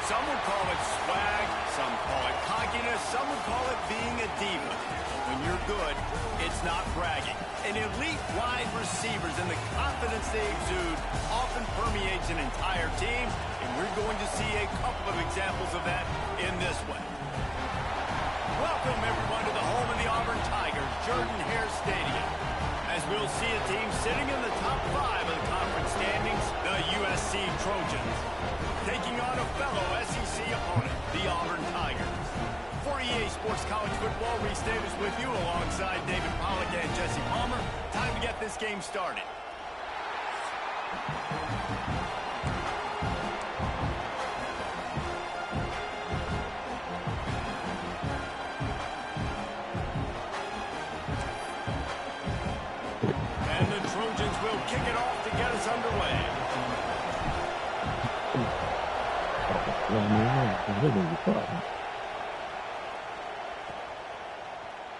Some would call it swag, some call it cockiness, some would call it being a diva. When you're good, it's not bragging. An elite wide receivers and the confidence they exude often permeates an entire team, and we're going to see a couple of examples of that in this one. Welcome, everyone, to the home of the Auburn Tigers, Jordan-Hare Stadium. As we'll see a team sitting in the top 5 of the conference standings, the USC Trojans, taking on a fellow SEC opponent, the Auburn Tigers. For EA Sports College Football, Reese Davis with you alongside David Pollack and Jesse Palmer. Time to get this game started. And the Trojans will kick it off to get us underway.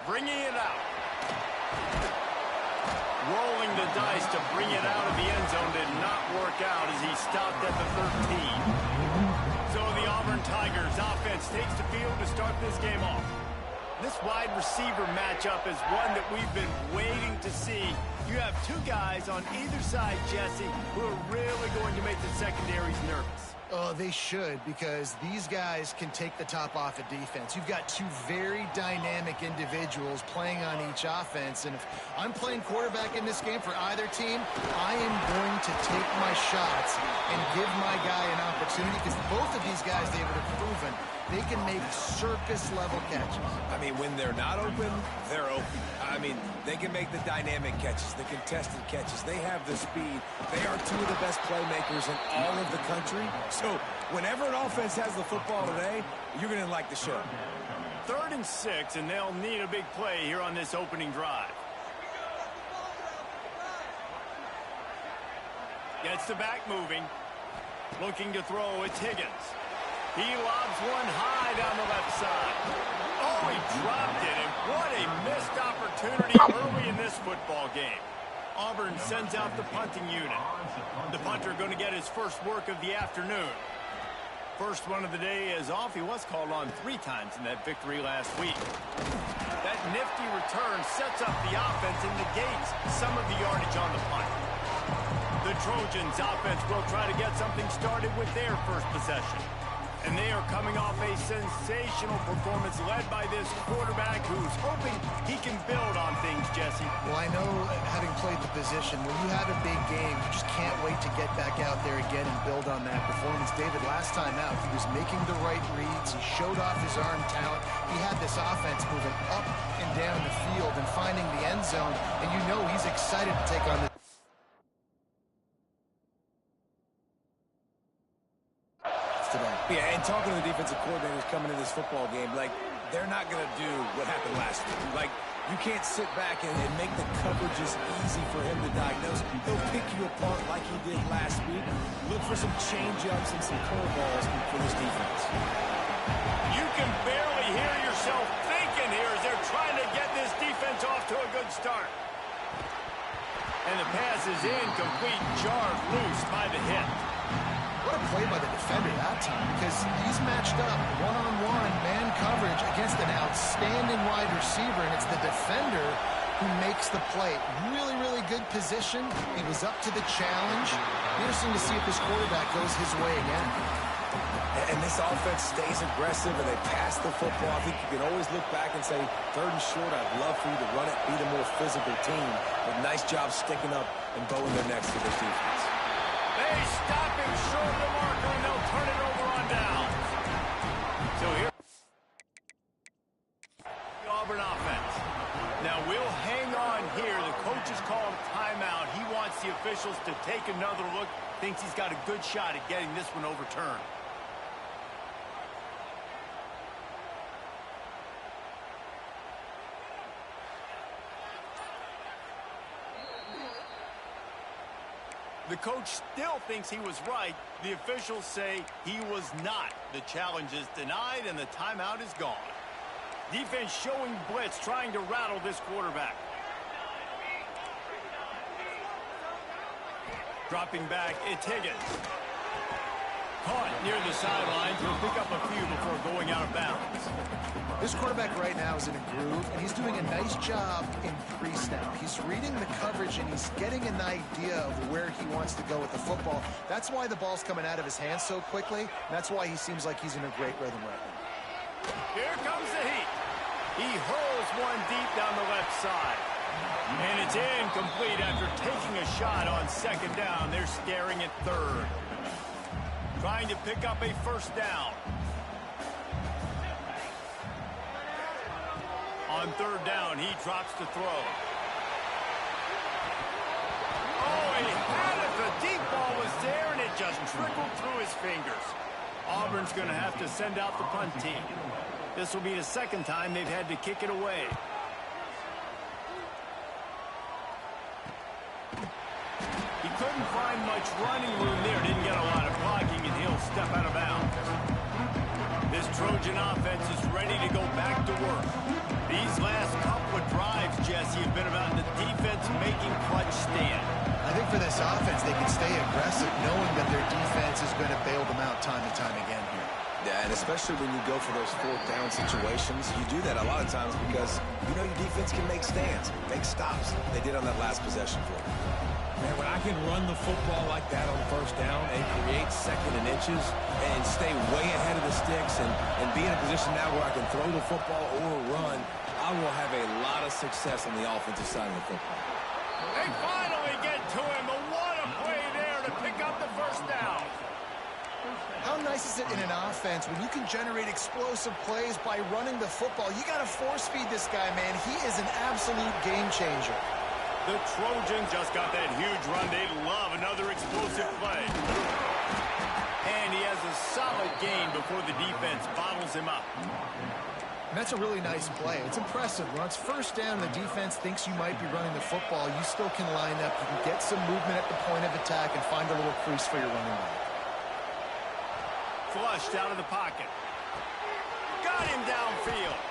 Bringing it out. Rolling the dice to bring it out of the end zone did not work out as he stopped at the 13. So the Auburn Tigers offense takes the field to start this game off. This wide receiver matchup is one that we've been waiting to see. You have two guys on either side, Jesse, who are really going to make the secondaries nervous. Oh, they should, because these guys can take the top off of defense. You've got two very dynamic individuals playing on each offense, and if I'm playing quarterback in this game for either team, I am going to take my shots and give my guy an opportunity, because both of these guys, David, have proven they can make circus-level catches. I mean, when they're not open, they're open. I mean, they can make the dynamic catches, the contested catches. They have the speed. They are two of the best playmakers in all of the country. So whenever an offense has the football today, you're going to like the show. 3rd and 6, and they'll need a big play here on this opening drive. Gets the back moving. Looking to throw, it's Higgins. He lobs one high down the left side. Oh, he dropped it, and what a missed opportunity early in this football game. Auburn sends out the punting unit. The punter going to get his first work of the afternoon. First one of the day is off. He was called on 3 times in that victory last week. That nifty return sets up the offense and negates some of the yardage on the punt. The Trojans offense will try to get something started with their first possession. And they are coming off a sensational performance led by this quarterback who's hoping he can build on things, Jesse. Well, I know, having played the position, when you have a big game, you just can't wait to get back out there again and build on that performance. David, last time out, he was making the right reads. He showed off his arm talent. He had this offense moving up and down the field and finding the end zone. And you know he's excited to take on the Yeah, and talking to the defensive coordinators coming into this football game, like, they're not going to do what happened last week. Like, you can't sit back and make the coverages easy for him to diagnose. He'll pick you apart like he did last week. Look for some change-ups and some curveballs for this defense. You can barely hear yourself thinking here as they're trying to get this defense off to a good start. And the pass is incomplete, jarred loose by the hit. What a play by the defender that time, because he's matched up one-on-one man coverage against an outstanding wide receiver, and it's the defender who makes the play. Really, really good position. He was up to the challenge. Interesting to see if this quarterback goes his way again. And this offense stays aggressive, and they pass the football. I think you can always look back and say, 3rd and short, I'd love for you to run it, be the more physical team. But nice job sticking up and bowing their necks to this defense. They stop him short of the marker, and they'll turn it over on down. So here, the Auburn offense. Now we'll hang on here. The coach has called a timeout. He wants the officials to take another look. Thinks he's got a good shot at getting this one overturned. The coach still thinks he was right. The officials say he was not. The challenge is denied, and the timeout is gone. Defense showing blitz, trying to rattle this quarterback. Dropping back, it's Higgins. Caught near the sidelines. He'll pick up a few before going out of bounds. This quarterback right now is in a groove, and he's doing a nice job in pre-snap. He's reading the coverage, and he's getting an idea of where he wants to go with the football. That's why the ball's coming out of his hands so quickly, and that's why he seems like he's in a great rhythm right now. Here comes the heat. He hurls one deep down the left side. And it's incomplete after taking a shot on second down. They're staring at third. Trying to pick up a first down. On third down, he drops to throw. Oh, he had it. The deep ball was there, and it just trickled through his fingers. Auburn's going to have to send out the punt team. This will be the second time they've had to kick it away. He couldn't find much running room there. Didn't get a lot of blocking, and he'll step out of bounds. This Trojan offense is ready to go back to work. These last couple of drives, Jesse, have been about the defense making clutch stand. I think for this offense, they can stay aggressive knowing that their defense is going to bail them out time and time again here. Yeah, and especially when you go for those fourth down situations, you do that a lot of times because you know your defense can make stands, make stops. They did on that last possession for you. Man, when I can run the football like that on first down and create second and inches and stay way ahead of the sticks and be in a position now where I can throw the football or run, I will have a lot of success on the offensive side of the football. They finally get to him. But what a play there to pick up the first down. How nice is it in an offense when you can generate explosive plays by running the football? You got to force feed this guy, man. He is an absolute game changer. The Trojans just got that huge run. They love another explosive play. And he has a solid gain before the defense bottles him up. And that's a really nice play. It's impressive. When it's first down, the defense thinks you might be running the football. You still can line up. You can get some movement at the point of attack and find a little crease for your running back. Flushed out of the pocket. Got him downfield.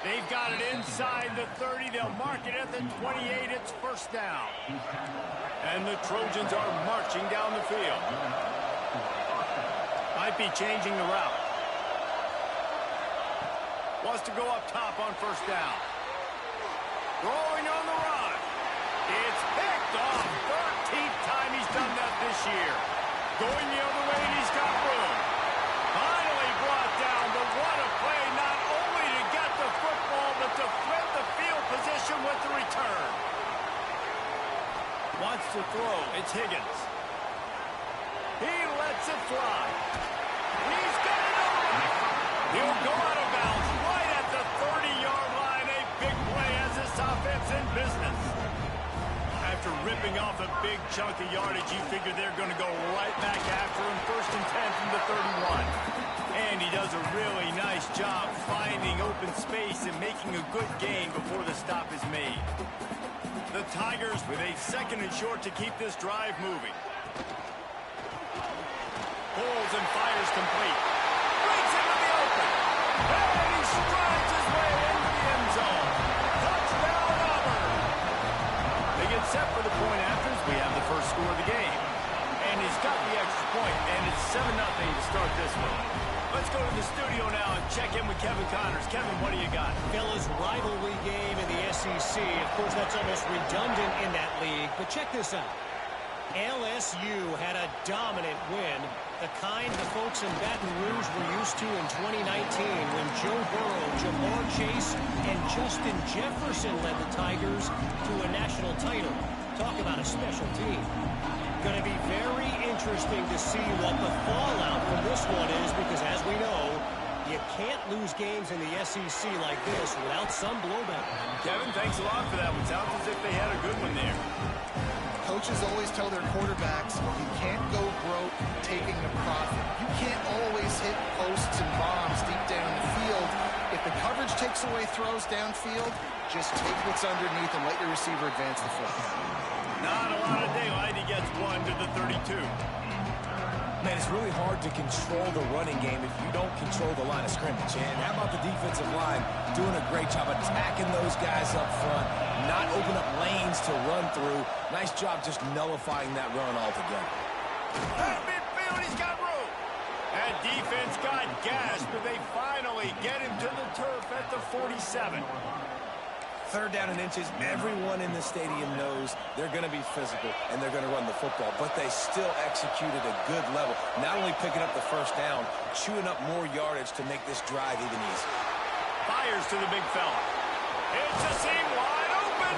They've got it inside the 30. They'll mark it at the 28. It's first down. And the Trojans are marching down the field. Might be changing the route. Wants to go up top on first down. Rolling on the run. It's picked off. 13th time he's done that this year. Going the other way, and he's got room. Finally brought down, but what a play, not only to get the football, but to flip the field position with the return. Wants to throw. It's Higgins. He lets it fly. He's got it over. He'll go out of bounds right at the 30-yard line. A big play as this offense in business. After ripping off a big chunk of yardage, you figure they're going to go right back after him. First and 10 from the 31. And he does a really nice job finding open space and making a good gain before the stop is made. The Tigers with a second and short to keep this drive moving. Pulls and fires complete. Breaks into the open. And he strides his way into the end zone. Touchdown, Auburn. They get set for the point afters. We have the first score of the game. And he's got the extra point, and it's 7-0 to start this one. Let's go to the studio now and check in with Kevin Connors. Kevin, what do you got? Fellas, rivalry game in the SEC. Of course, that's almost redundant in that league. But check this out. LSU had a dominant win, the kind the folks in Baton Rouge were used to in 2019 when Joe Burrow, Jamar Chase, and Justin Jefferson led the Tigers to a national title. Talk about a special team. Going to be very interesting to see what the fallout from this one is because, as we know, you can't lose games in the SEC like this without some blowback. Kevin, thanks a lot for that one. Sounds as if they had a good one there. Coaches always tell their quarterbacks, you can't go broke taking a profit. You can't always hit posts and bombs deep down the field. If the coverage takes away throws downfield, just take what's underneath and let your receiver advance the football. Not a lot of daylight. He gets one to the 32. Man, it's really hard to control the running game if you don't control the line of scrimmage. And how about the defensive line doing a great job attacking those guys up front, not open up lanes to run through. Nice job just nullifying that run altogether. At midfield, he's got room. Offense got gashed, but they finally get him to the turf at the 47. Third down and inches, everyone in the stadium knows they're going to be physical and they're going to run the football, but they still executed a good level. Not only picking up the first down, chewing up more yardage to make this drive even easier. Fires to the big fella. It's a seam wide open.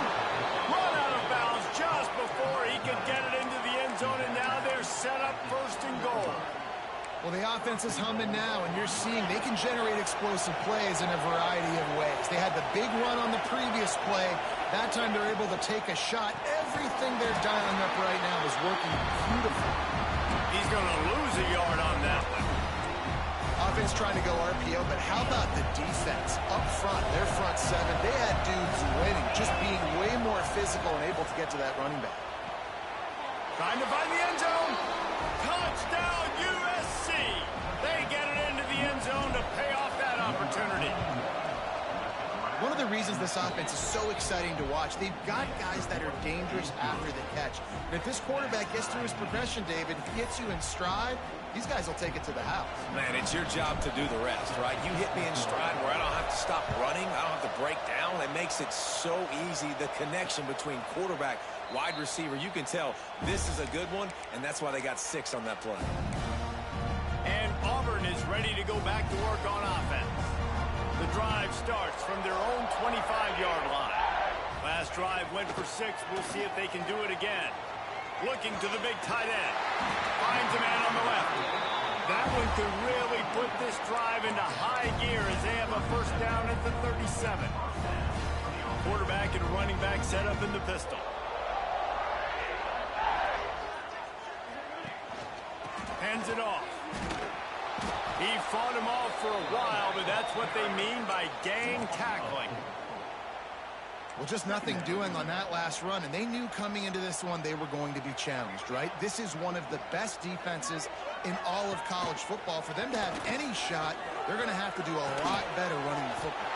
Run out of bounds just before he could get it into the end zone, and now they're set up first and goal. Well, the offense is humming now, and you're seeing they can generate explosive plays in a variety of ways. They had the big run on the previous play. That time they're able to take a shot. Everything they're dialing up right now is working beautifully. He's going to lose a yard on that one. Offense trying to go RPO, but how about the defense up front? Their front seven, they had dudes winning, just being way more physical and able to get to that running back. Trying to find the end zone. Touchdown, USC. They get it into the end zone to pay off that opportunity. One of the reasons this offense is so exciting to watch, they've got guys that are dangerous after the catch. And if this quarterback gets through his progression, David, gets you in stride, these guys will take it to the house. Man, it's your job to do the rest, right? You hit me in stride where I don't have to stop running. I don't have to break down. It makes it so easy, the connection between quarterback, wide receiver. You can tell this is a good one, and that's why they got 6 on that play. And Auburn is ready to go back to work on offense. The drive starts from their own 25-yard line. Last drive went for 6. We'll see if they can do it again. Looking to the big tight end. Finds a man on the left. That one could really put this drive into high gear as they have a first down at the 37. Quarterback and running back set up in the pistol. Hands it off. He fought him off for a while, but that's what they mean by gang tackling. Well, just nothing doing on that last run, and they knew coming into this one they were going to be challenged, right? This is one of the best defenses in all of college football. For them to have any shot, they're going to have to do a lot better running the football.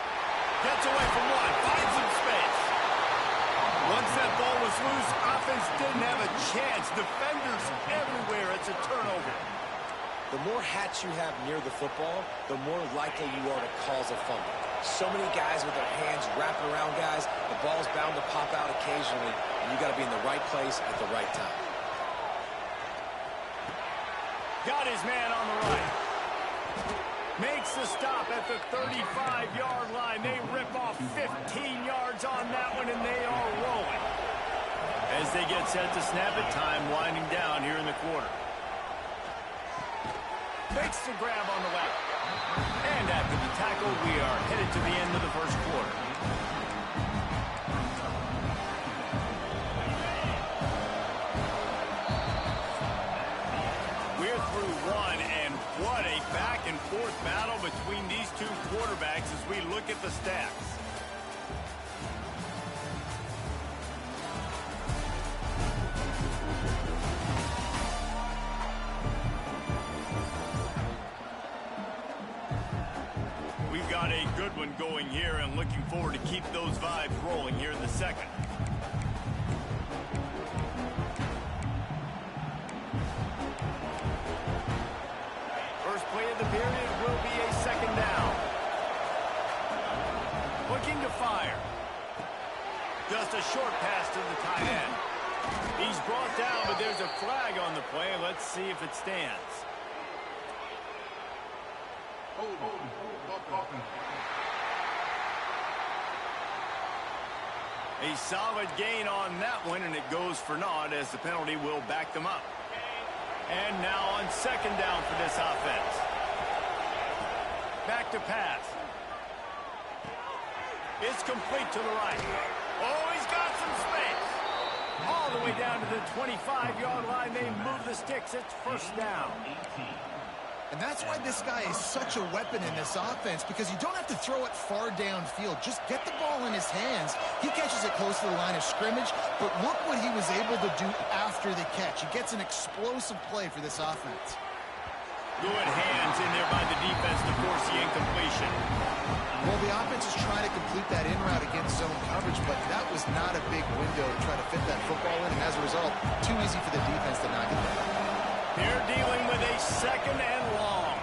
Gets away from one, finds some space. Once that ball was loose, offense didn't have a chance. Defenders everywhere. It's a turnover. The more hats you have near the football, the more likely you are to cause a fumble. So many guys with their hands wrapping around guys, the ball's bound to pop out occasionally, and you got to be in the right place at the right time. Got his man on the right. Makes the stop at the 35-yard line. They rip off 15 yards on that one, and they are rolling. As they get set to snap it, time winding down here in the quarter. Makes the grab on the left. And after the tackle, we are headed to the end of the first quarter. We're through one, and what a back-and-forth battle between these two quarterbacks as we look at the stats. We've got a good one going here, and looking forward to keep those vibes rolling here in the second. First play of the period will be a second down. Looking to fire. Just a short pass to the tight end. He's brought down, but there's a flag on the play. Let's see if it stands. A solid gain on that one, and it goes for naught as the penalty will back them up. And now on second down for this offense. Back to pass. It's complete to the right. Oh, he's got some space. All the way down to the 25-yard line. They move the sticks. It's first down. And that's why this guy is such a weapon in this offense, because you don't have to throw it far downfield. Just get the ball in his hands. He catches it close to the line of scrimmage, but look what he was able to do after the catch. He gets an explosive play for this offense. Good hands in there by the defense to force the incompletion. Well, the offense is trying to complete that in route against zone coverage, but that was not a big window to try to fit that football in, and as a result, too easy for the defense to knock it down. They're dealing with a second and long.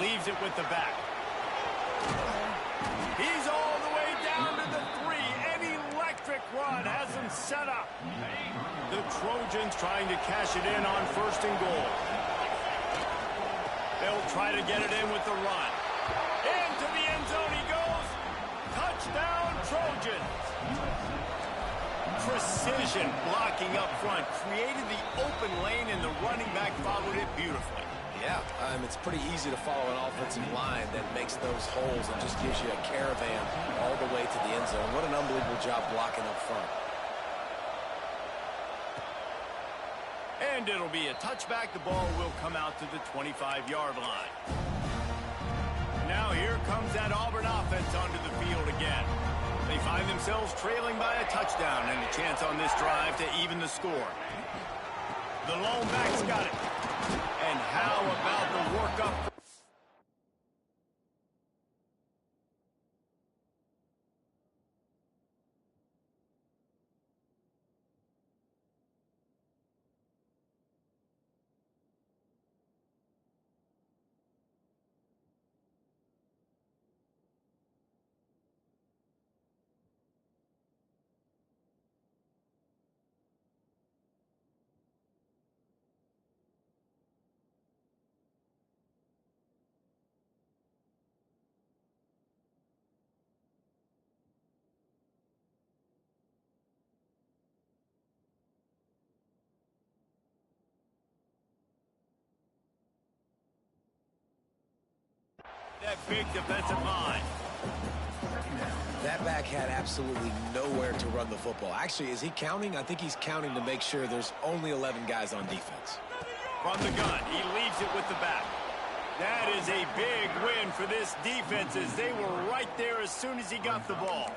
Leaves it with the back. He's all the way down to the 3. An electric run has him set up. The Trojans trying to cash it in on 1st and goal. They'll try to get it in with the run. Into the end zone he goes. Touchdown, Trojans. Precision blocking up front. Created the open lane, and the running back followed it beautifully. Yeah, it's pretty easy to follow an offensive line that makes those holes and just gives you a caravan all the way to the end zone. What an unbelievable job blocking up front. And it'll be a touchback. The ball will come out to the 25-yard line. Now here comes that Auburn offense onto the field again. They find themselves trailing by a touchdown and a chance on this drive to even the score. The lone back's got it. And how about the work up? That big defensive line. That back had absolutely nowhere to run the football. Actually, is he counting? I think he's counting to make sure there's only 11 guys on defense. From the gun, he leaves it with the back. That is a big win for this defense as they were right there as soon as he got the ball.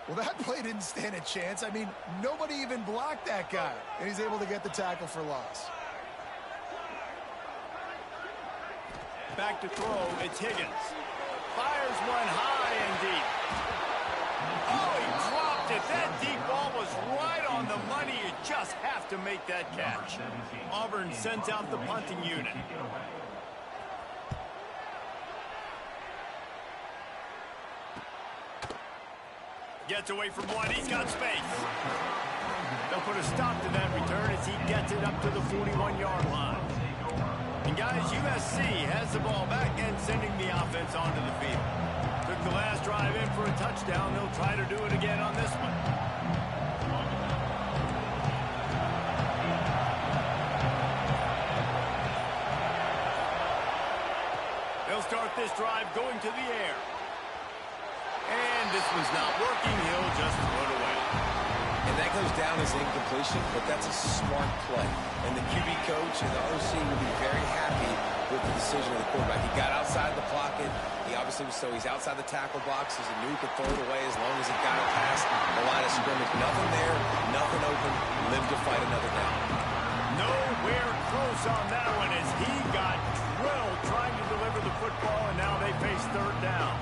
Well, that play didn't stand a chance. I mean, nobody even blocked that guy, and he's able to get the tackle for loss. Back to throw, it's Higgins. Fires one high and deep. Oh, he dropped it. That deep ball was right on the money. You just have to make that catch. Auburn sends out the punting unit. Gets away from one. He's got space. They'll put a stop to that return as he gets it up to the 41-yard line. And guys, USC has the ball back and sending the offense onto the field. Took the last drive in for a touchdown. They'll try to do it again on this one. They'll start this drive going to the air. And this one's not working. He'll just throw it away. And that goes down as incompletion, but that's a smart play. And the QB coach and the OC will be very happy with the decision of the quarterback. He got outside the pocket. He obviously was, so he's outside the tackle box. He knew he could throw it away as long as he got it past the line of scrimmage. Nothing there, nothing open. Live to fight another down. Nowhere close on that one as he got drilled trying to deliver the football, and now they face 3rd down.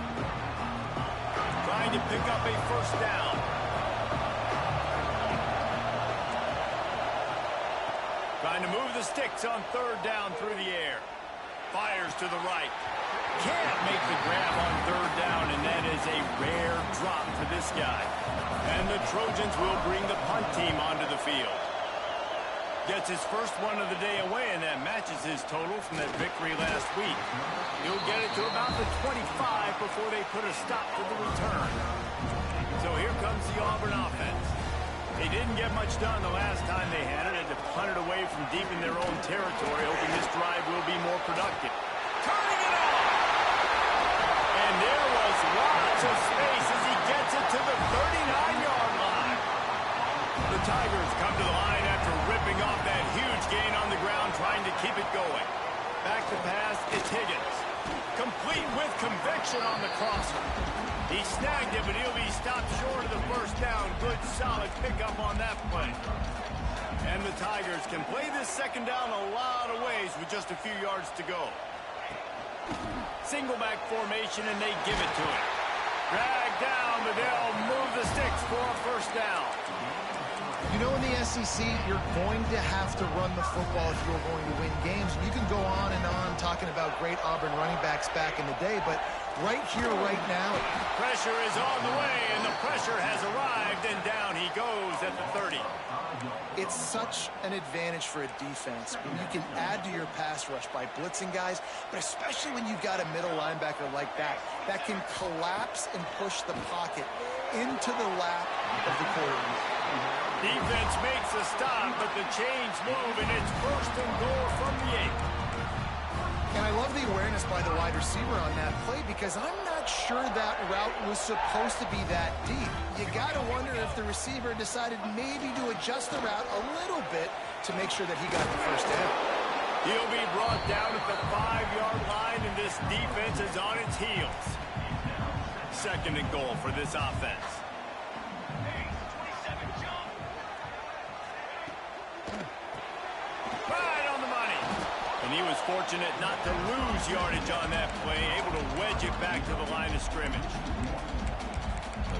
Trying to pick up a 1st down. Trying to move the sticks on 3rd down through the air. Fires to the right. Can't make the grab on 3rd down, and that is a rare drop for this guy. And the Trojans will bring the punt team onto the field. Gets his first one of the day away, and that matches his total from that victory last week. He'll get it to about the 25 before they put a stop to the return. So here comes the Auburn offense. They didn't get much done the last time they had it. Had to punt it away from deep in their own territory, hoping this drive will be more productive. Turning it on! And there was lots of space as he gets it to the 39-yard line. The Tigers come to the line after ripping off that huge gain on the ground, trying to keep it going. Back to pass, it's Higgins. Complete with conviction on the crosser. He snagged it, but he'll be stopped short of the 1st down. Good, solid pickup on that play. And the Tigers can play this 2nd down a lot of ways with just a few yards to go. Single back formation, and they give it to him. Drag down, but they'll move the sticks for a 1st down. You know, in the SEC, you're going to have to run the football if you're going to win games. You can go on and on talking about great Auburn running backs back in the day, but right here, right now. Pressure is on the way, and the pressure has arrived, and down he goes at the 30. It's such an advantage for a defense when you can add to your pass rush by blitzing guys, but especially when you've got a middle linebacker like that can collapse and push the pocket into the lap of the quarterback. Defense makes a stop, but the chains move, and it's first and goal from the 8. And I love the awareness by the wide receiver on that play because I'm not sure that route was supposed to be that deep. You got to wonder if the receiver decided maybe to adjust the route a little bit to make sure that he got the first down. He'll be brought down at the 5-yard line, and this defense is on its heels. Second and goal for this offense. Right on the money. And he was fortunate not to lose yardage on that play, able to wedge it back to the line of scrimmage.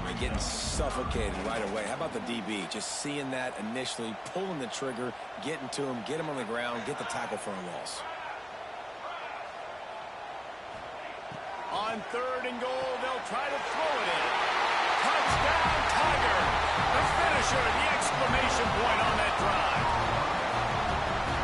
They're getting suffocated right away. How about the DB? Just seeing that initially, pulling the trigger, getting to him, get him on the ground, get the tackle for a loss. On third and goal, they'll try to throw it in. Touchdown, Tiger. The finisher, the exclamation point on that drive.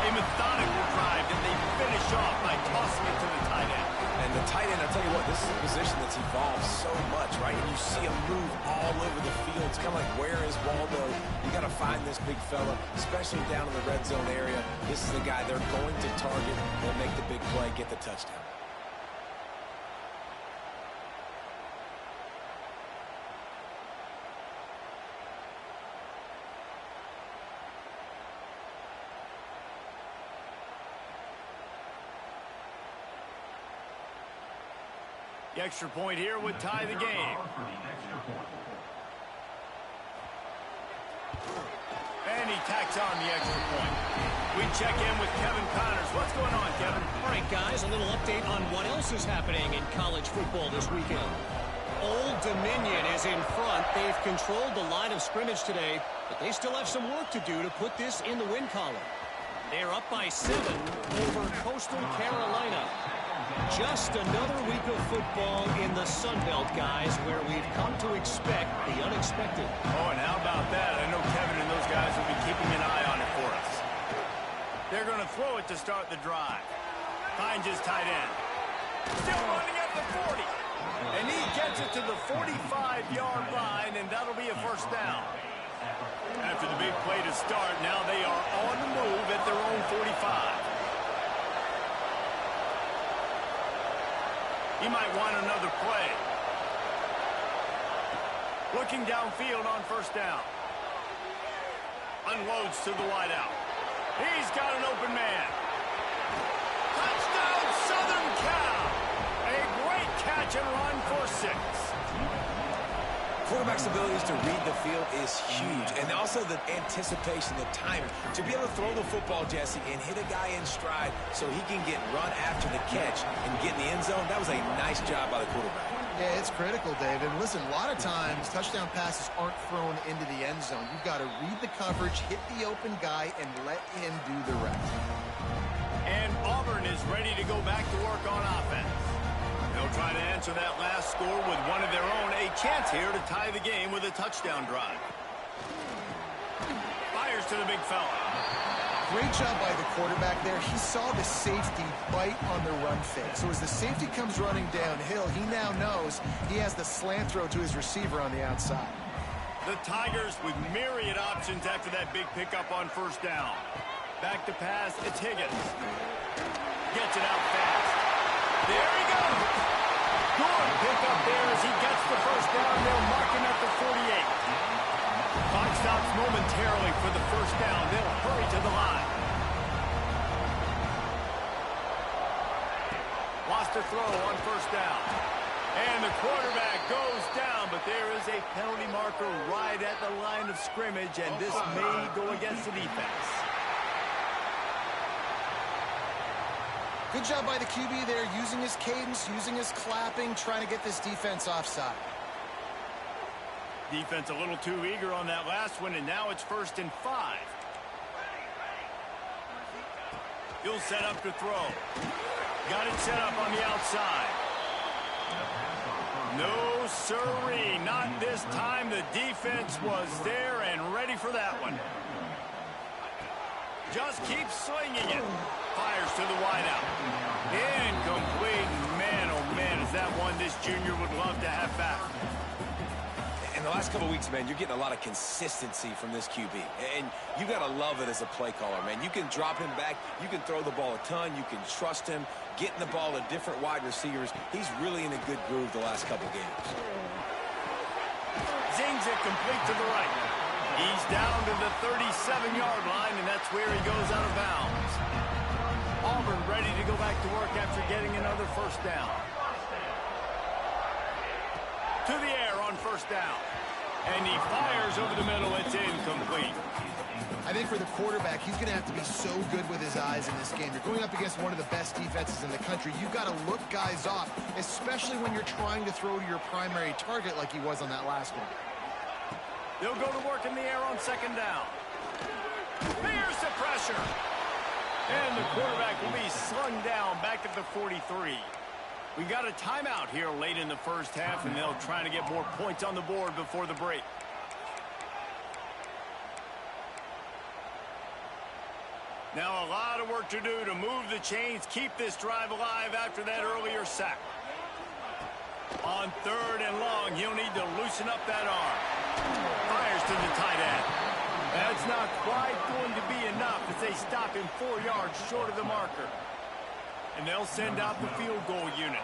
A methodical drive that they finish off by tossing it to the tight end. And the tight end, I'll tell you what, this is a position that's evolved so much, right? And you see him move all over the field. It's kind of like, where is Waldo? You got to find this big fella, especially down in the red zone area. This is the guy they're going to target. They'll make the big play, get the touchdown. The extra point here would tie the game. And he tacks on the extra point. We check in with Kevin Connors. What's going on, Kevin? All right, guys, a little update on what else is happening in college football this weekend. Old Dominion is in front. They've controlled the line of scrimmage today, but they still have some work to do to put this in the win column. They're up by 7 over Coastal Carolina. Just another week of football in the Sun Belt, guys, where we've come to expect the unexpected. Oh, and how about that? I know Kevin and those guys will be keeping an eye on it for us. They're going to throw it to start the drive. Finds his tight end. Still running at the 40. And he gets it to the 45-yard line, and that'll be a first down. After the big play to start, now they are on the move at their own 45. He might want another play. Looking downfield on first down. Unloads to the wideout. He's got an open man. Touchdown, Southern Cal. A great catch and run for 6. Quarterback's abilities to read the field is huge. And also the anticipation, the timing. To be able to throw the football, Jesse, and hit a guy in stride so he can get run after the catch and get in the end zone, that was a nice job by the quarterback. Yeah, it's critical, Dave. And listen, a lot of times touchdown passes aren't thrown into the end zone. You've got to read the coverage, hit the open guy, and let him do the rest. And Auburn is ready to go back to work on offense. They'll try to answer that last score with one of their own. A chance here to tie the game with a touchdown drive. Fires to the big fella. Great job by the quarterback there. He saw the safety bite on the run fake. So as the safety comes running downhill, he now knows he has the slant throw to his receiver on the outside. The Tigers with myriad options after that big pickup on first down. Back to pass, it's Higgins. Gets it out fast. There he goes. Good pickup there as he gets the first down. They'll mark him at the 48. Clock stops momentarily for the first down. They'll hurry to the line. Lost a throw on first down. And the quarterback goes down, but there is a penalty marker right at the line of scrimmage, and this may go against the defense. Good job by the QB there, using his cadence, using his clapping, trying to get this defense offside. Defense a little too eager on that last one, and now it's 1st and 5. He'll set up to throw. Got it set up on the outside. No siree, not this time. The defense was there and ready for that one. Just keeps slinging it. Fires to the wideout. Incomplete. Man, oh man, is that one this junior would love to have back. In the last couple of weeks, man, you're getting a lot of consistency from this QB. And you got to love it as a play caller, man. You can drop him back. You can throw the ball a ton. You can trust him, getting the ball to different wide receivers. He's really in a good groove the last couple games. Zings it complete to the right. He's down to the 37-yard line, and that's where he goes out of bounds. Auburn ready to go back to work after getting another 1st down. To the air on 1st down. And he fires over the middle. It's incomplete. I think for the quarterback, he's going to have to be so good with his eyes in this game. You're going up against one of the best defenses in the country. You've got to look guys off, especially when you're trying to throw to your primary target like he was on that last one. They'll go to work in the air on 2nd down. Here's the pressure. And the quarterback will be slung down back at the 43. We got a timeout here late in the 1st half, and they'll try to get more points on the board before the break. Now a lot of work to do to move the chains, keep this drive alive after that earlier sack. On 3rd and long, he'll need to loosen up that arm. Fires to the tight end. That's not quite going to be enough as they stop him 4 yards short of the marker. And they'll send out the field goal unit.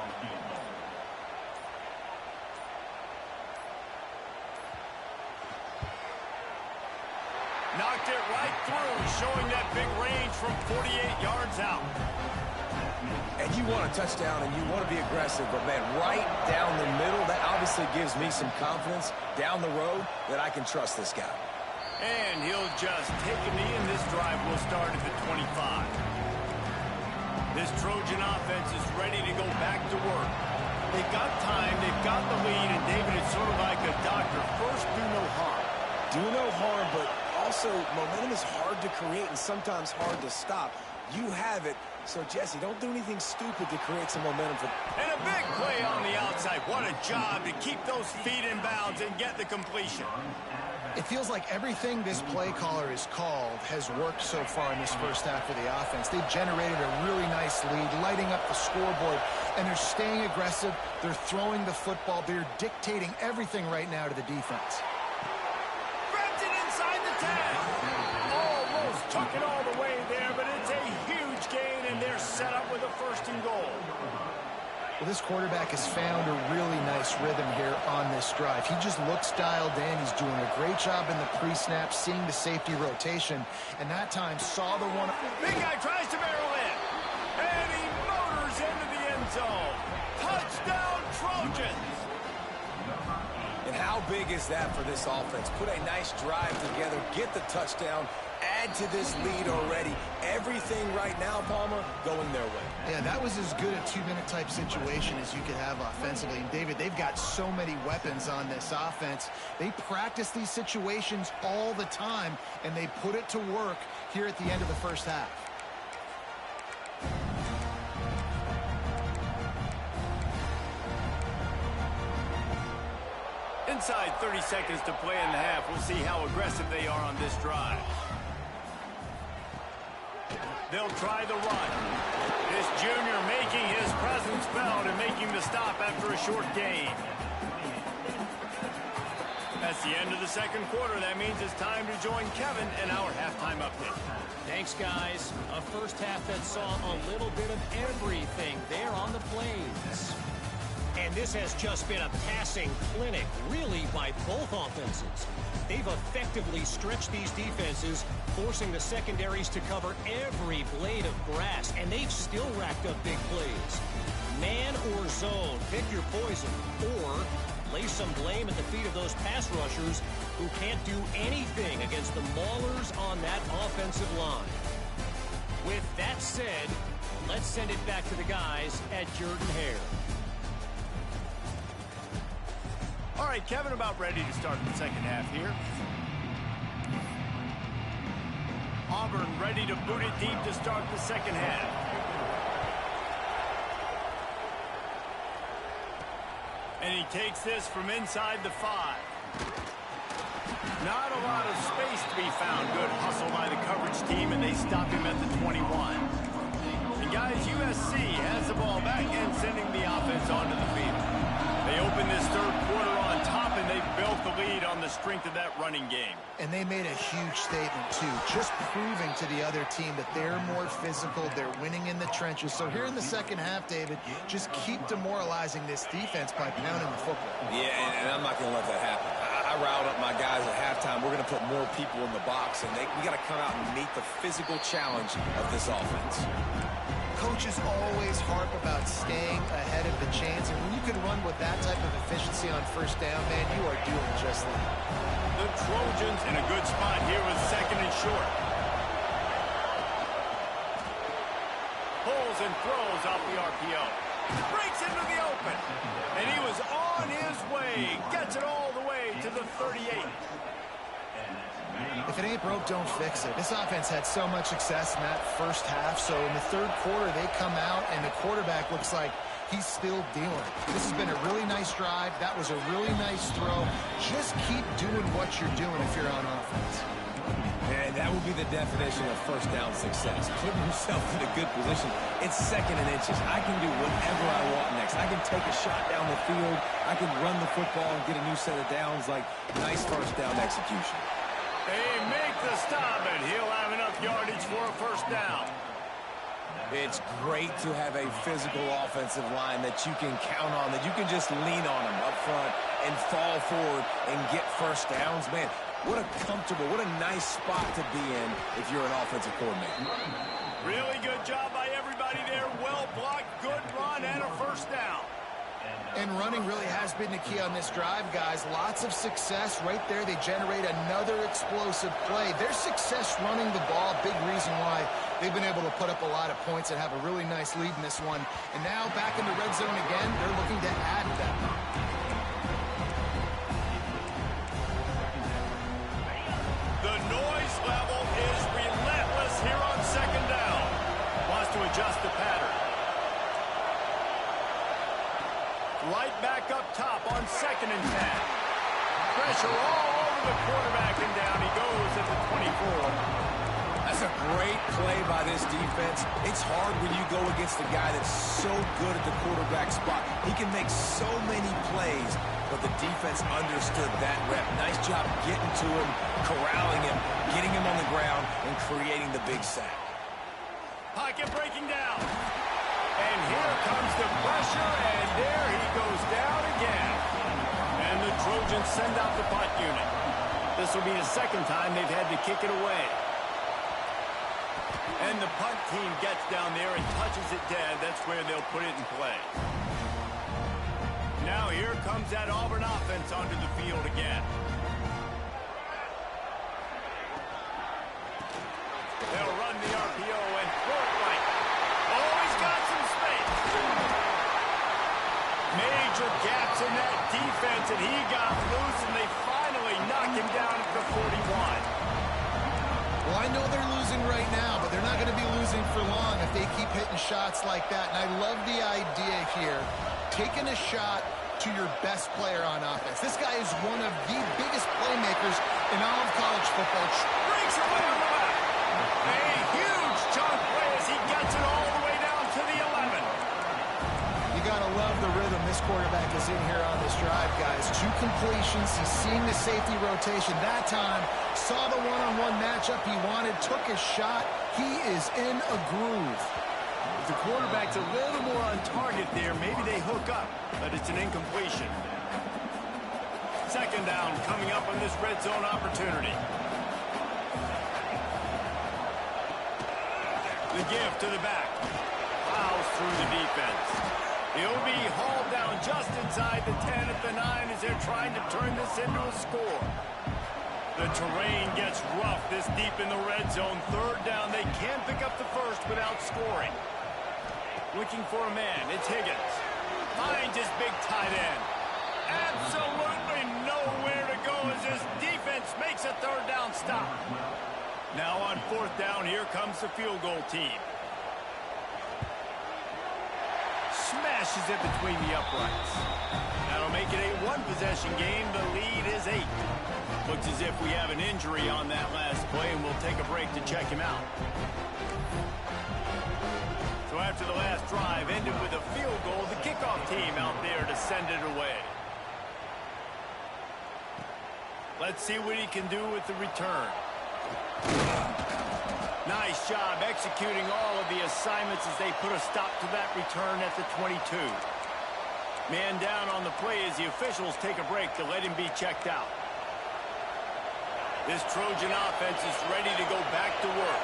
Knocked it right through, showing that big range from 48 yards out. And you want a touchdown and you want to be aggressive, but, man, right down the middle, that obviously gives me some confidence down the road that I can trust this guy. And he'll just take a knee, and this drive will start at the 25. This Trojan offense is ready to go back to work. They've got time, they've got the lead, and David, it's sort of like a doctor. First, do no harm. Do no harm, but also momentum is hard to create and sometimes hard to stop. You have it, so Jesse, don't do anything stupid to create some momentum. And a big play on the outside. What a job to keep those feet in bounds and get the completion. It feels like everything this play caller has called has worked so far in this 1st half for the offense. They've generated a really nice lead, lighting up the scoreboard, and they're staying aggressive. They're throwing the football. They're dictating everything right now to the defense. Grabs it inside the 10. Almost took it all the way there, but it's a huge gain, and they're set up with a 1st and goal. Well, this quarterback has found a really nice rhythm here on this drive. He just looks dialed in. He's doing a great job in the pre-snap, seeing the safety rotation, and that time saw the one. Big guy tries to barrel in, and he motors into the end zone. Touchdown, Trojans! And how big is that for this offense? Put a nice drive together, get the touchdown, add to this lead already. Everything right now, Palmer, going their way. Yeah, that was as good a 2-minute type situation as you could have offensively. And, David, they've got so many weapons on this offense. They practice these situations all the time, and they put it to work here at the end of the 1st half. Inside 30 seconds to play in the half. We'll see how aggressive they are on this drive. They'll try the run. This junior making his presence felt and making the stop after a short gain. That's the end of the 2nd quarter. That means it's time to join Kevin in our halftime update. Thanks, guys. A 1st half that saw a little bit of everything there on the plains. And this has just been a passing clinic, really, by both offenses. They've effectively stretched these defenses, forcing the secondaries to cover every blade of grass, and they've still racked up big plays. Man or zone, pick your poison, or lay some blame at the feet of those pass rushers who can't do anything against the maulers on that offensive line. With that said, let's send it back to the guys at Jordan-Hare. All right, Kevin, about ready to start the second half here. Auburn ready to boot it deep to start the second half. And he takes this from inside the 5. Not a lot of space to be found. Good hustle by the coverage team, and they stop him at the 21. And guys, USC has the ball back and sending the offense onto the field. They open this third quarter on top, and they've built the lead on the strength of that running game. And they made a huge statement, too, just proving to the other team that they're more physical, they're winning in the trenches. So here in the second half, David, just keep demoralizing this defense by pounding the football. Yeah, and I'm not going to let that happen. I riled up my guys at halftime. We're going to put more people in the box, and we got to come out and meet the physical challenge of this offense. Coaches always harp about staying ahead of the chains, and when you can run with that type of efficiency on first down, man, you are doing just that. The Trojans in a good spot here with second and short. Pulls and throws off the RPO. Breaks into the open. And he was on his way. Gets it all the way to the 38. If it ain't broke, don't fix it. This offense had so much success in that first half, so in the third quarter, they come out, and the quarterback looks like he's still dealing. This has been a really nice drive. That was a really nice throw. Just keep doing what you're doing if you're on offense. And that would be the definition of first down success. Putting yourself in a good position. It's second and inches. I can do whatever I want next. I can take a shot down the field. I can run the football and get a new set of downs. Like, nice first down execution. They make the stop, and he'll have enough yardage for a first down. It's great to have a physical offensive line that you can count on, that you can just lean on them up front and fall forward and get first downs. Man, what a comfortable, what a nice spot to be in if you're an offensive coordinator. Really good job by everybody there. Well blocked, good run, and a first down. And running really has been the key on this drive, guys. Lots of success right there. They generate another explosive play. Their success running the ball, big reason why they've been able to put up a lot of points and have a really nice lead in this one. And now back in the red zone again, they're looking to add that. The noise level is relentless here on second down. Wants to adjust the pattern. Right back up top on second and 10. Pressure all over the quarterback, and down he goes at the 24. That's a great play by this defense. It's hard when you go against a guy that's so good at the quarterback spot. He can make so many plays, but the defense understood that rep. Nice job getting to him, corralling him, getting him on the ground, and creating the big sack. Pocket breaking down. And here comes the pressure, and there he goes down again. And the Trojans send out the punt unit. This will be the second time they've had to kick it away. And the punt team gets down there and touches it dead. That's where they'll put it in play. Now here comes that Auburn offense onto the field again. They'll run the RPO and throw it right. Oh, he's got some space. Major gaps in that defense, and he got loose, and they finally knock him down at the 41. Well, I know they're losing right now, but they're not going to be losing for long if they keep hitting shots like that. And I love the idea here, taking a shot to your best player on offense. This guy is one of the biggest playmakers in all of college football. Breaks away on the left. A huge chunk play as he gets it all the way down to the 11. You got to love the rhythm this quarterback is in here on this drive, guys. 2 completions. He's seeing the safety rotation. That time, saw the one-on-one matchup he wanted, took his shot. He is in a groove. If the quarterback's a little more on target there, maybe they hook up, but it's an incompletion. Second down coming up on this red zone opportunity. The give to the back. Plows through the defense. He'll be hauled down just inside the 10 at the 9 as they're trying to turn this into a score. The terrain gets rough this deep in the red zone. Third down, they can't pick up the first without scoring. Looking for a man, it's Higgins. Finds his big tight end. Absolutely Now on 4th down, here comes the field goal team. Smashes it between the uprights. That'll make it a one-possession game. The lead is 8. Looks as if we have an injury on that last play, and we'll take a break to check him out. So after the last drive ended with a field goal, the kickoff team out there to send it away. Let's see what he can do with the return. Nice job executing all of the assignments as they put a stop to that return at the 22. Man down on the play as the officials take a break to let him be checked out. This Trojan offense is ready to go back to work.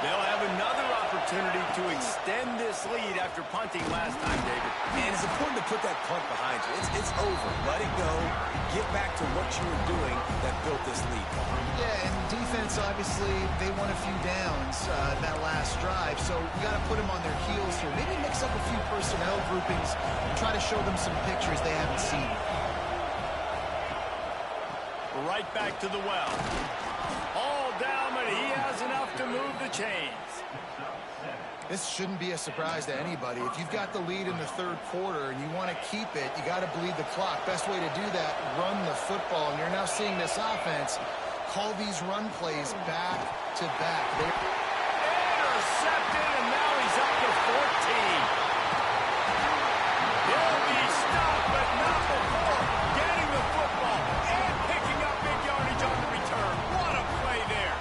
They'll have another opportunity to extend this lead after punting last time, David. And it's important to put that punt behind you. It's over. Let it go. Get back to what you were doing that built this lead. Yeah, and defense, obviously, they won a few downs that last drive, so you got to put them on their heels here. Maybe mix up a few personnel groupings and try to show them some pictures they haven't seen. Right back to the well. All down, but he has enough to move the chains. This shouldn't be a surprise to anybody. If you've got the lead in the 3rd quarter and you want to keep it, you got to bleed the clock. Best way to do that, run the football. And you're now seeing this offense call these run plays back to back. Intercepted, and now he's up to 14. He'll be stopped, but not before getting the football and picking up big yardage on the return. What a play there.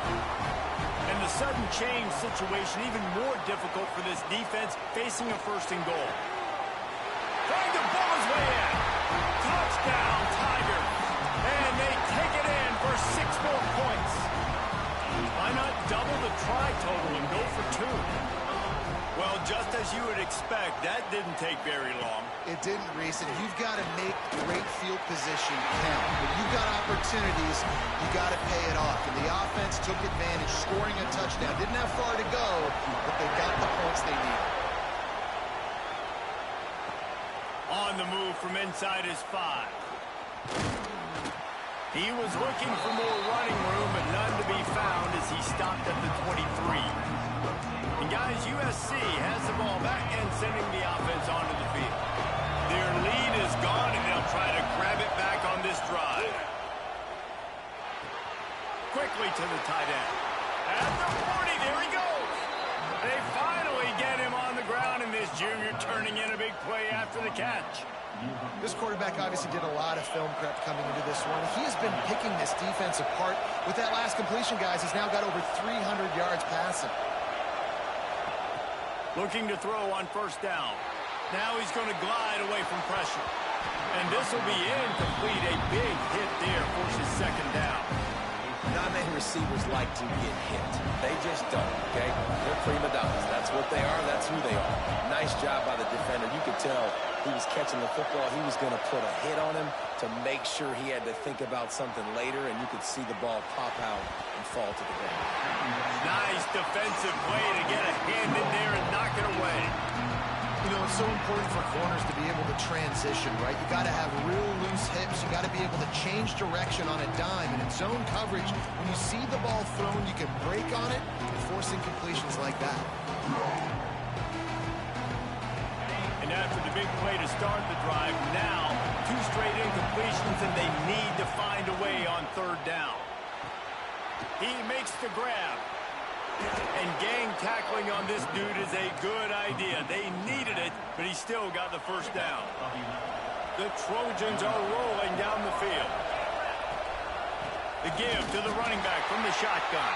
And the sudden change situation even more difficult for this defense facing a 1st and goal. Trying to bull his way in. Touchdown, Tigers. And they take it in for 6 more points. Why not double the try total and go for 2? Well, just as you would expect, that didn't take very long. It didn't, Reese, and you've got to make great field position count. When you've got opportunities, you got to pay it off. And the offense took advantage, scoring a touchdown. Didn't have far to go, but they got the points they needed. On the move from inside his 5. He was looking for more running room, but none to be found as he stopped at the 23. And guys, USC has the ball back and sending the offense onto the field. Their lead is gone, and they'll try to grab it back on this drive. Quickly to the tight end. At the 40, there he goes. They finally get him on the ground, and this junior turning in a big play after the catch. This quarterback obviously did a lot of film prep coming into this one. He has been picking this defense apart. With that last completion, guys, he's now got over 300 yards passing. Looking to throw on 1st down. Now he's going to glide away from pressure. And this will be incomplete. A big hit there forces 2nd down. Not many receivers like to get hit. They just don't, okay? They're prima donnas. That's what they are. That's who they are. Nice job by the defender. You could tell he was catching the football. He was going to put a hit on him to make sure he had to think about something later, and you could see the ball pop out and fall to the ground. Nice defensive play to get a hand in there and knock it away. You know, it's so important for corners to be able to transition, right? You got to have real loose hips. You got to be able to change direction on a dime. And in zone coverage, when you see the ball thrown, you can break on it and force incompletions like that. And after the big play to start the drive, now 2 straight incompletions, and they need to find a way on 3rd down. He makes the grab. And gang tackling on this dude is a good idea. They needed it, but he still got the 1st down. The Trojans are rolling down the field. The give to the running back from the shotgun.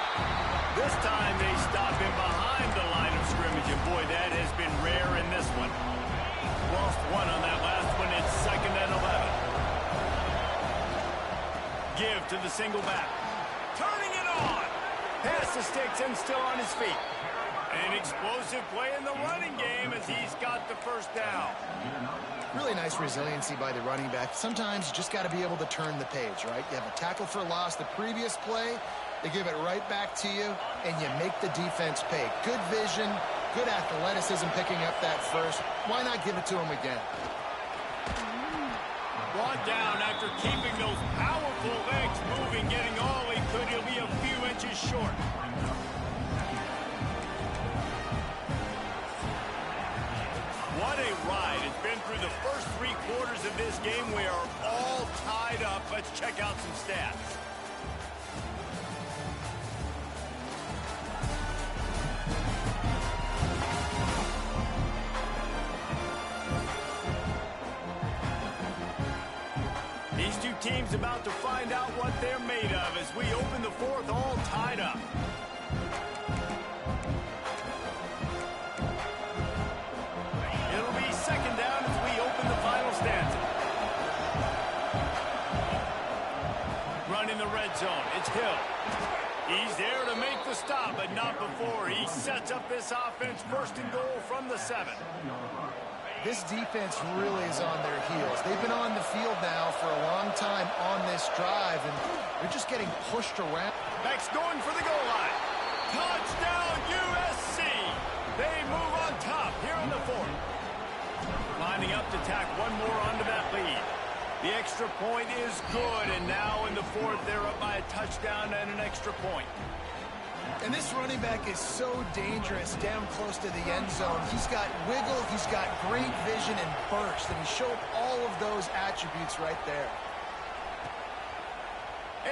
This time they stop him behind the line of scrimmage, and boy, that has been rare in this one. Lost 1 on that last one. It's 2nd and 11. Give to the single back. Turning it on. Pass the sticks and still on his feet. An explosive play in the running game as he's got the 1st down. Really nice resiliency by the running back. Sometimes you just got to be able to turn the page, right? You have a tackle for loss the previous play. They give it right back to you, and you make the defense pay. Good vision, good athleticism picking up that first. Why not give it to him again? Brought down after keeping those powerful legs moving, getting all he could. He'll be a few inches short. of this game. We are all tied up. Let's check out some stats. These two teams about to find out what they're made of as we open the fourth, all tied up. It'll be second down as we open the final stanza. Running the red zone, it's Hill. He's there to make the stop, but not before he sets up this offense first and goal from the 7. This defense really is on their heels. They've been on the field now for a long time on this drive, and they're just getting pushed around. Beck's going for the goal line. Touchdown, USC! They move on top here in the fourth. Lining up to tack one more onto that lead. The extra point is good, and now in the fourth, they're up by a touchdown and an extra point. And this running back is so dangerous down close to the end zone. He's got wiggle, he's got great vision and burst, and he showed all of those attributes right there.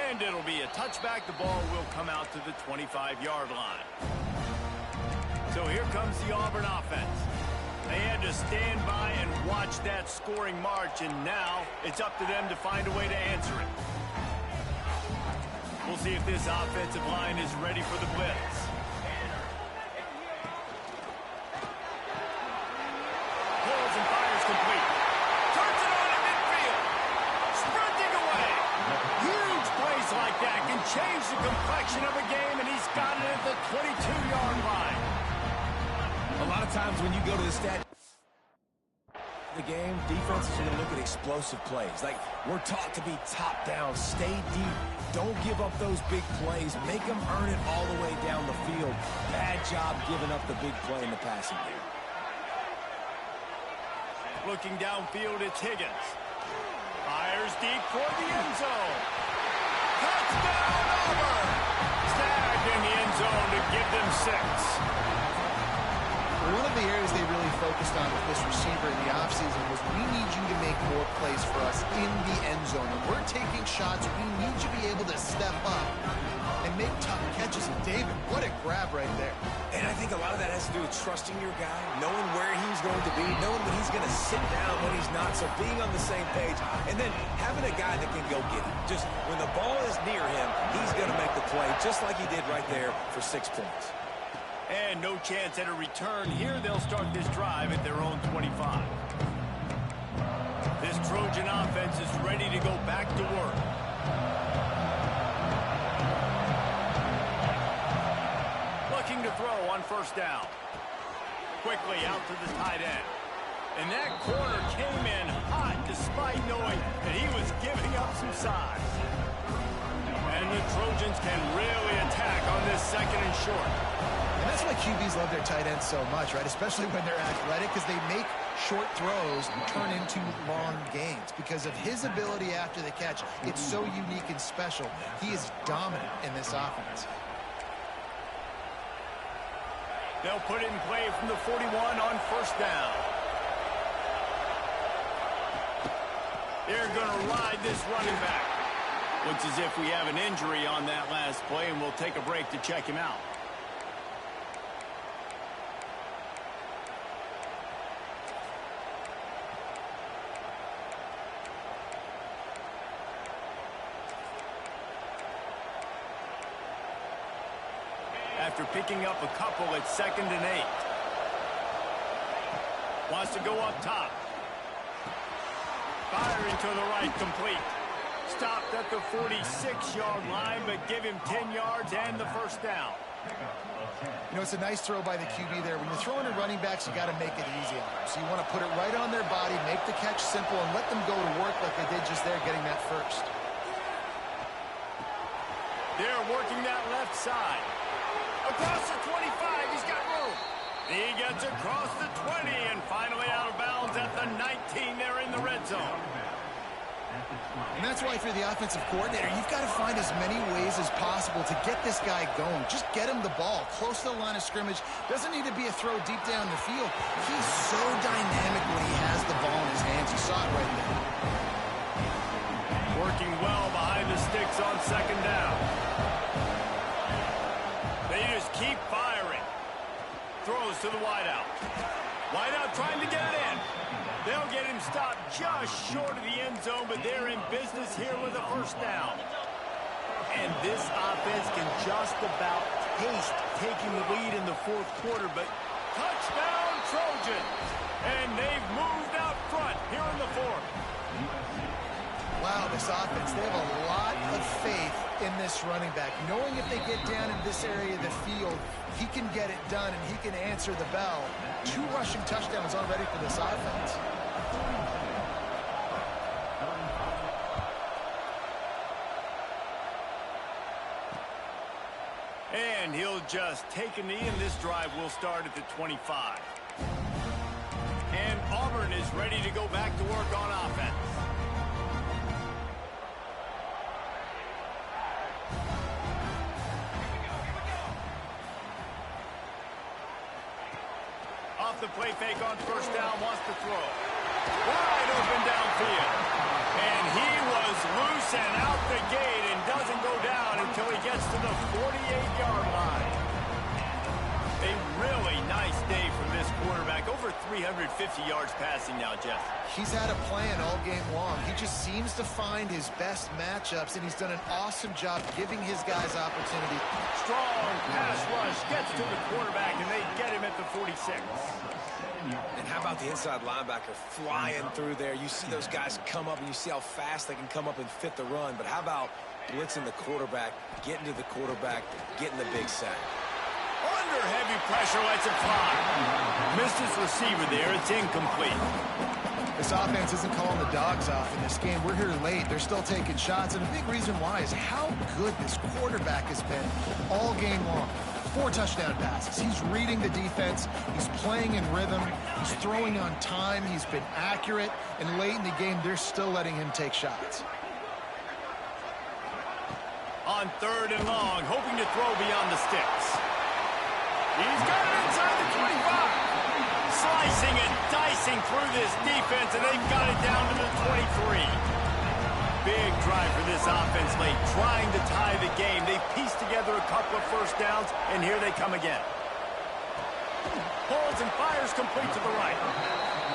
And it'll be a touchback. The ball will come out to the 25-yard line. So here comes the Auburn offense. They had to stand by and watch that scoring march, and now it's up to them to find a way to answer it. We'll see if this offensive line is ready for the blitz. Pulls and fires complete. Turns it on at midfield. Sprinting away. Huge plays like that can change the complexion of a game, and he's got it at the 22-yard line. A lot of times when you go to the game, defenses are going to look at explosive plays. Like, we're taught to be top down, stay deep, don't give up those big plays, make them earn it all the way down the field. Bad job giving up the big play in the passing game. Looking downfield, it's Higgins. Fires deep for the end zone. Touchdown, Auburn! Snagged in the end zone to give them 6. One of the areas they really focused on with this receiver in the offseason was, we need you to make more plays for us in the end zone. When we're taking shots, we need you to be able to step up and make tough catches. And David, what a grab right there. And I think a lot of that has to do with trusting your guy, knowing where he's going to be, knowing when he's going to sit down, when he's not, so being on the same page, and then having a guy that can go get it. Just when the ball is near him, he's going to make the play, just like he did right there for 6 points. And no chance at a return here. They'll start this drive at their own 25. This Trojan offense is ready to go back to work. Looking to throw on first down. Quickly out to the tight end. And that corner came in hot despite knowing that he was giving up some size. And the Trojans can really attack on this second and short. And that's why QBs love their tight ends so much, right? Especially when they're athletic, because they make short throws turn into long gains. Because of his ability after the catch, it's so unique and special. He is dominant in this offense. They'll put it in play from the 41 on first down. They're going to ride this running back. Looks as if we have an injury on that last play, and we'll take a break to check him out. After picking up a couple at 2nd and 8. Wants to go up top. Firing to the right, complete. Stopped at the 46-yard line, but give him 10 yards and the first down. You know, it's a nice throw by the QB there. When you're throwing to running backs, you got to make it easy on them. So you want to put it right on their body, make the catch simple, and let them go to work like they did just there, getting that first. They're working that left side. Across the 25, he's got room. He gets across the 20 and finally out of bounds at the 19 there in the red zone. And that's why if you're the offensive coordinator, you've got to find as many ways as possible to get this guy going. Just get him the ball close to the line of scrimmage. Doesn't need to be a throw deep down the field. He's so dynamic when he has the ball in his hands. You saw it right there. stopped just short of the end zone, but they're in business here with a first down. And this offense can just about taste taking the lead in the fourth quarter, but touchdown Trojans! And they've moved out front here in the fourth. Wow, this offense, they have a lot of faith in this running back. Knowing if they get down in this area of the field, he can get it done and he can answer the bell. 2 rushing touchdowns already for this offense. And he'll just take a knee, and this drive will start at the 25. And Auburn is ready to go back to work on offense. Off the play fake on first down, wants to throw. Wide open downfield. And he was loose and out the gate and doesn't go down until he gets to the 48-yard line. A really nice day from this quarterback. Over 350 yards passing now, Jeff. He's had a plan all game long. He just seems to find his best matchups, and he's done an awesome job giving his guys opportunity. Strong pass rush gets to the quarterback, and they get him at the 46. And how about the inside linebacker flying through there? You see those guys come up, and you see how fast they can come up and fit the run. But how about blitzing the quarterback, getting to the quarterback, getting the big sack? Under heavy pressure, lets it fly. Missed his receiver there. It's incomplete. This offense isn't calling the dogs off in this game. We're here late. They're still taking shots, and a big reason why is how good this quarterback has been all game long. 4 touchdown passes. He's reading the defense. He's playing in rhythm. He's throwing on time. He's been accurate. And late in the game, they're still letting him take shots. On 3rd and long, hoping to throw beyond the sticks. He's got it inside the 25. Slicing and dicing through this defense, and they've got it down to the 23. Big drive for this offense late, trying to tie the game. They pieced together a couple of first downs, and here they come again. Pulls and fires complete to the right.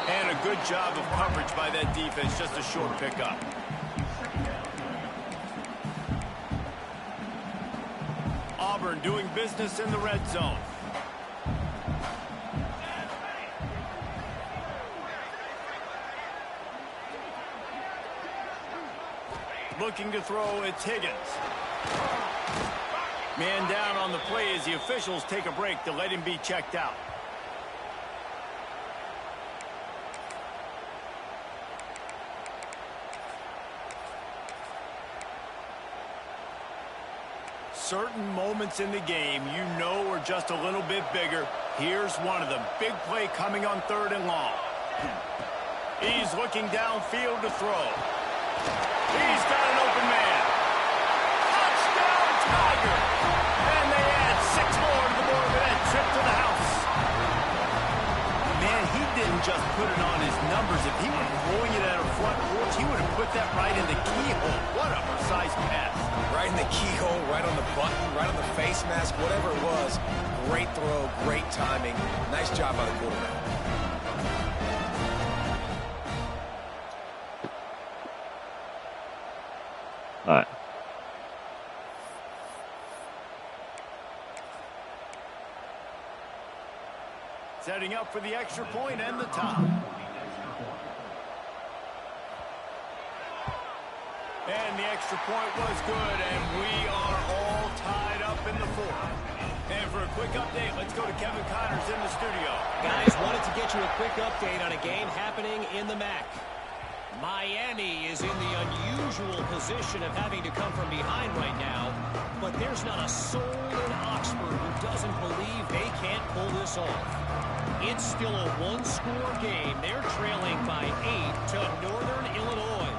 And a good job of coverage by that defense, just a short pickup. Auburn doing business in the red zone. Looking to throw, it's Higgins. Man down on the play as the officials take a break to let him be checked out. Certain moments in the game you know are just a little bit bigger. Here's one of them. Big play coming on 3rd and long. He's looking downfield to throw. He's got an open man. Touchdown, Tiger! And they add 6 more to the board with that trip to the house. Man, he didn't just put it on his numbers. If he were throwing it at a front porch, he would have put that right in the keyhole. What a precise pass. Right in the keyhole, right on the button, right on the face mask, whatever it was. Great throw, great timing. Nice job by the quarterback. All right. Setting up for the extra point and the top. And the extra point was good, and we are all tied up in the fourth. And for a quick update, let's go to Kevin Connors in the studio. Guys, wanted to get you a quick update on a game happening in the MAC. Miami is in the unusual position of having to come from behind right now, but there's not a soul in Oxford who doesn't believe they can't pull this off. It's still a 1-score game. They're trailing by 8 to Northern Illinois.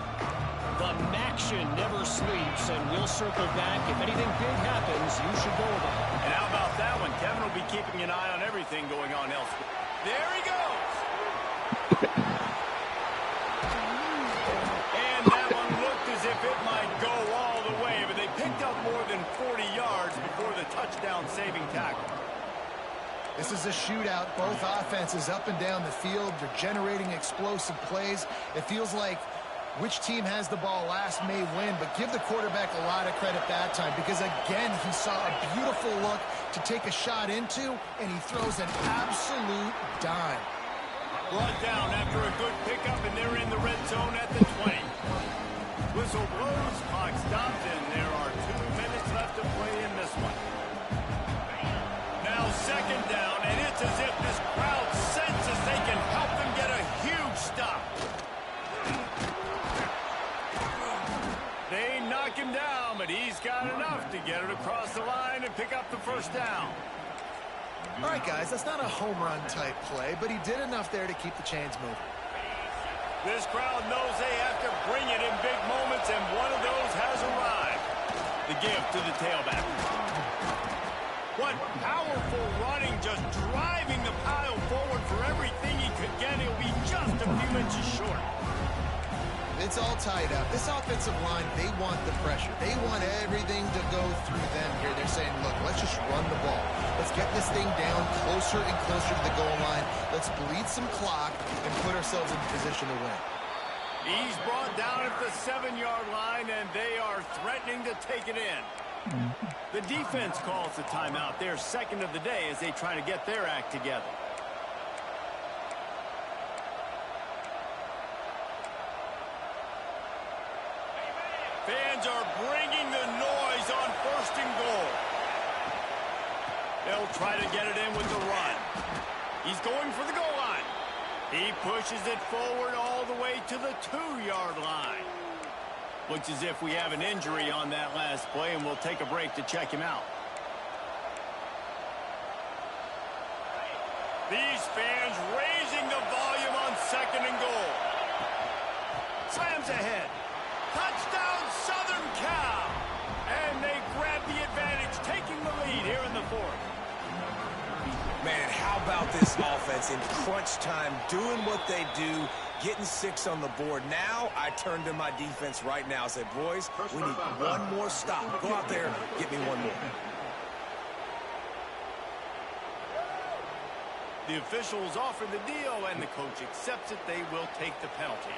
The MACtion never sleeps, and we'll circle back. If anything big happens, you should know about it. And how about that one? Kevin will be keeping an eye on everything going on elsewhere. There he goes. And that one looked as if it might go all the way, but they picked up more than 40 yards before the touchdown-saving tackle. This is a shootout. Both offenses up and down the field. They're generating explosive plays. It feels like which team has the ball last may win, but give the quarterback a lot of credit that time because, again, he saw a beautiful look to take a shot into, and he throws an absolute dime. Brought down after a good pickup, and they're in the red zone at the 20. Whistle blows, clock stopped, and there are 2 minutes left to play in this one. Now second down, and it's as if this crowd senses they can help them get a huge stop. They knock him down, but he's got enough to get it across the line and pick up the first down. All right, guys, that's not a home run type play, but he did enough there to keep the chains moving. This crowd knows they have to bring it in big moments, and one of those has arrived. The give to the tailback. What powerful running, just driving the pile forward for everything he could get. He'll be just a few inches short. It's all tied up. This offensive line, they want the pressure. They want everything to go through them here. They're saying, look, let's just run the ball. Let's get this thing down closer and closer to the goal line. Let's bleed some clock and put ourselves in position to win. He's brought down at the 7-yard line, and they are threatening to take it in. The defense calls the timeout. Their second of the day as they try to get their act together. Fans are bringing the noise on first and goal. They'll try to get it in with the run. He's going for the goal line. He pushes it forward all the way to the 2-yard line. Looks as if we have an injury on that last play, and we'll take a break to check him out. These fans raising the volume on second and goal. Slams ahead. Touchdown, Southern Cal! And they grab the advantage, taking the lead here in the fourth. Man, how about this offense in crunch time, doing what they do, getting 6 on the board. Now I turn to my defense right now and say, boys, we need one more stop. Go out there, get me one more. The officials offer the deal, and the coach accepts it. They will take the penalty.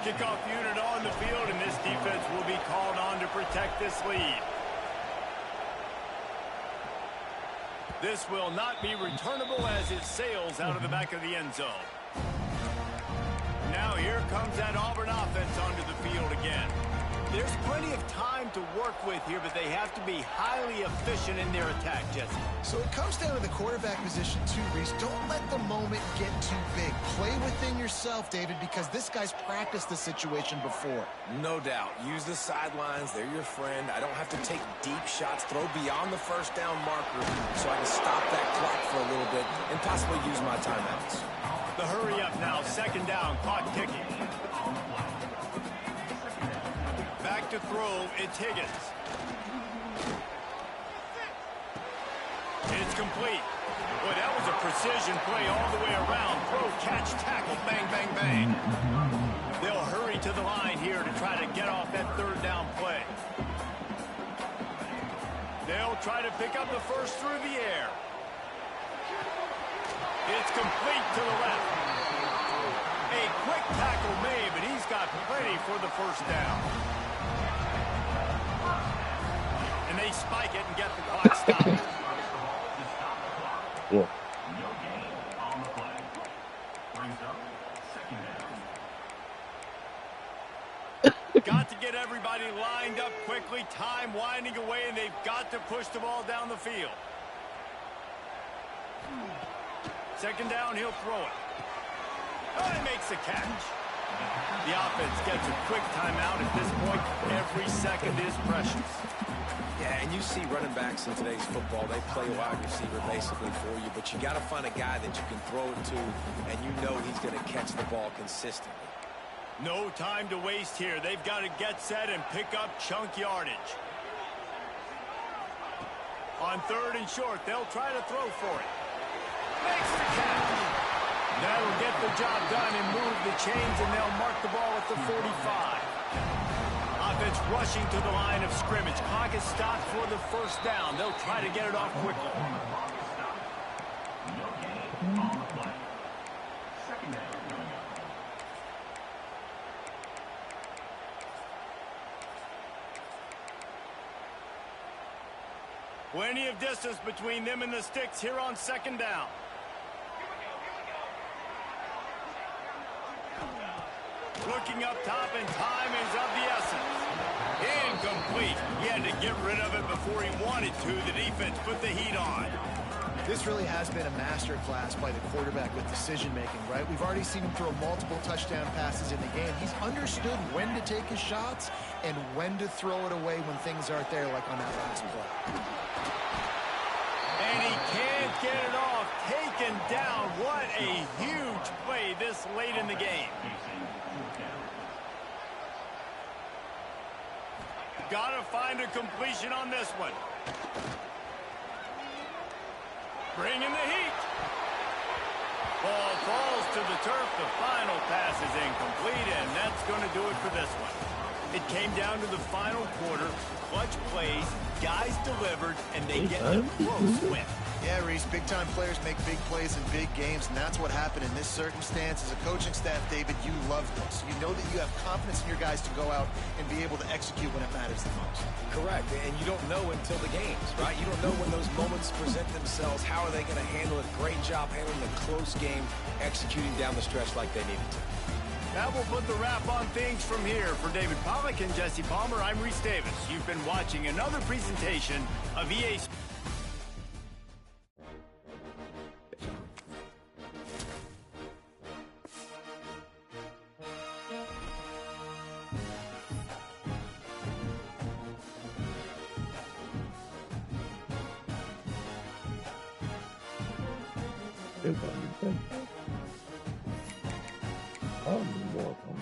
Kickoff unit on the field, and this defense will be called on to protect this lead. This will not be returnable as it sails out of the back of the end zone. Now here comes that Auburn offense onto the field again. There's plenty of time to work with here, but they have to be highly efficient in their attack, Jesse. So it comes down to the quarterback position too, Reese. Don't let the moment get too big. Play within yourself, David, because this guy's practiced the situation before. No doubt. Use the sidelines. They're your friend. I don't have to take deep shots, throw beyond the first down marker so I can stop that clock for a little bit and possibly use my timeouts. The hurry up now, second down, clock ticking. Back to throw, it's Higgins. It's complete. Boy, that was a precision play all the way around. Throw, catch, tackle, bang, bang, bang. They'll hurry to the line here to try to get off that third down play. They'll try to pick up the first through the air. It's complete to the left. A quick tackle made, but he's got plenty for the first down. And they spike it and get the clock stopped. Yeah. Got to get everybody lined up quickly. Time winding away, and they've got to push the ball down the field. Second down, he'll throw it. Oh, he makes the catch. The offense gets a quick timeout at this point. Every second is precious. Yeah, and you see running backs in today's football, they play wide receiver basically for you, but you got to find a guy that you can throw it to, and you know he's going to catch the ball consistently. No time to waste here. They've got to get set and pick up chunk yardage. On third and short, they'll try to throw for it. Makes the catch. That'll get the job done and move the chains, and they'll mark the ball at the 45. Offense rushing to the line of scrimmage. Clock is stopped for the first down. They'll try to get it off quickly. Plenty of distance between them and the sticks here on second down. Looking up top, and time is of the essence. Incomplete. He had to get rid of it before he wanted to. The defense put the heat on. This really has been a master class by the quarterback with decision-making, right? We've already seen him throw multiple touchdown passes in the game. He's understood when to take his shots and when to throw it away when things aren't there, like on that last play. And he can't get it off. Taken down. What a huge play this late in the game. Got to find a completion on this one. Bringing the heat. Ball falls to the turf. The final pass is incomplete, and that's going to do it for this one. It came down to the final quarter. Clutch plays, guys delivered, and they get a close win. Yeah, Reese, big-time players make big plays in big games, and that's what happened in this circumstance. As a coaching staff, David, you love this. You know that you have confidence in your guys to go out and be able to execute when it matters the most. Correct, and you don't know until the games, right? You don't know when those moments present themselves. How are they going to handle it? Great job handling the close game, executing down the stretch like they needed to. That will put the wrap on things from here. For David Pollack and Jesse Palmer, I'm Reese Davis. You've been watching another presentation of EA Sports. I'm welcome.